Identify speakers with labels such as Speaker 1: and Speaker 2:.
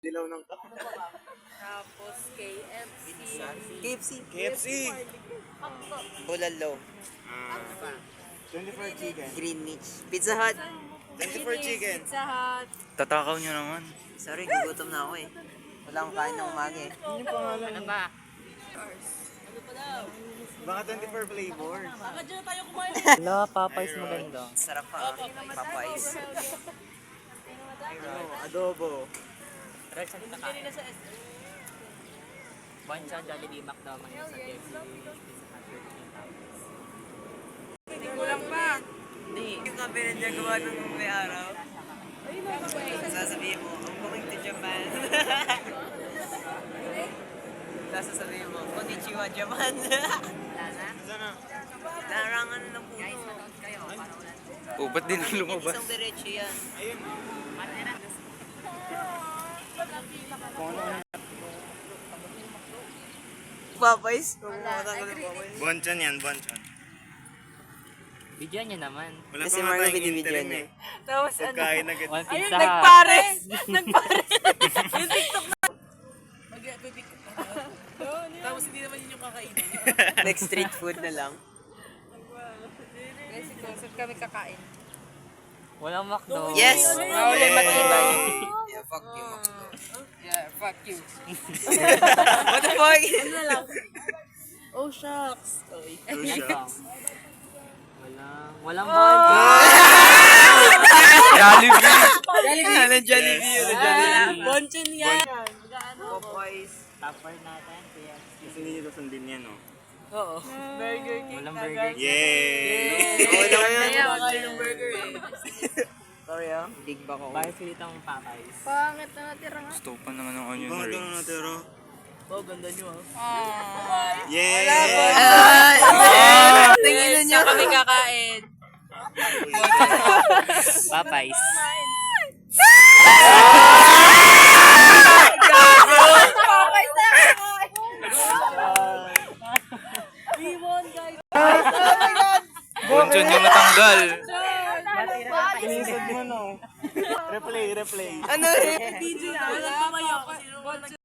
Speaker 1: Dilaw ng cup.
Speaker 2: Tapos KFC.
Speaker 3: KFC.
Speaker 1: KFC.
Speaker 3: Bulalo.
Speaker 1: 24 chicken.
Speaker 3: Greenwich. Pizza Hut.
Speaker 1: 24 chicken.
Speaker 2: Pizza Hut.
Speaker 4: Tatakaw nyo naman.
Speaker 3: Sorry, gugutom na ako eh. Wala akong kain ng umaga eh.
Speaker 1: Yun yung pangalan.
Speaker 2: Ano ba?
Speaker 1: Baka 24 flavor.
Speaker 4: Wala, Popeyes maganda.
Speaker 3: Sarap pa. Popeyes.
Speaker 1: Adobo.
Speaker 4: Rex, ang kita kain. Bancha, Jollibee, McDo, mayroon sa KFC.
Speaker 2: Kulang pa.
Speaker 3: Hindi. Yung kapinan niya gawa nung may araw. Sasabihin mo, I'm going to Japan. Tapos sasabihin mo, konnichiwa Japan.
Speaker 1: Sana?
Speaker 3: Larangan na ng puno.
Speaker 4: Oh, ba't di na lumabas?
Speaker 3: Isang diretso yan.
Speaker 1: Ayun. Kung ano.
Speaker 3: Popeyes? Pumunta ko ng Popeyes.
Speaker 1: Bonchon yan, bonchon.
Speaker 4: Bigyan niya naman.
Speaker 1: Wala
Speaker 3: Kasi
Speaker 1: pa nga
Speaker 3: Margo
Speaker 1: tayong
Speaker 3: binibigyan
Speaker 1: interim
Speaker 3: niya.
Speaker 1: eh.
Speaker 2: Tapos ano?
Speaker 1: Pagkain agad.
Speaker 4: One
Speaker 2: Ayun,
Speaker 4: pizza.
Speaker 2: nagpares! Nagpares! Yung TikTok na. Tapos hindi naman yun yung kakainin.
Speaker 3: Next street food na lang.
Speaker 2: Guys, saan kami kakain?
Speaker 4: Walang McDo.
Speaker 3: Yes!
Speaker 2: Wala matibay.
Speaker 3: Yeah, fuck you.
Speaker 2: Yeah, fuck you.
Speaker 3: What the fuck?
Speaker 2: Ano na lang? Oh, shucks.
Speaker 4: Walang bond. Jollibee.
Speaker 3: Walang Jollibee yun.
Speaker 2: Bonchon yan.
Speaker 3: Popeyes.
Speaker 4: Topper natin. KFC.
Speaker 1: Kasi hindi nito sundin yan, oh.
Speaker 2: Oo. Burger King.
Speaker 4: Walang Burger King.
Speaker 1: Yay!
Speaker 3: Okay na kayo.
Speaker 2: Kaya makain ng burger eh.
Speaker 3: Sorry ah. Big back ako.
Speaker 4: Bakit silitang Popeyes?
Speaker 2: Pangit na natira nga.
Speaker 4: Gusto pa naman ng onion
Speaker 1: Bakit
Speaker 4: rings.
Speaker 1: ano natiro?
Speaker 2: Oh, ganda nyo ah.
Speaker 1: Yay!
Speaker 3: Tingin nyo.
Speaker 2: Saan kami kakain?
Speaker 4: Popeyes.
Speaker 2: We won, guys.
Speaker 4: Bonchon yung natanggal.
Speaker 1: Inisod mo, no? Replay.
Speaker 3: Ano rin?
Speaker 2: DJ na. Wala pa kayo.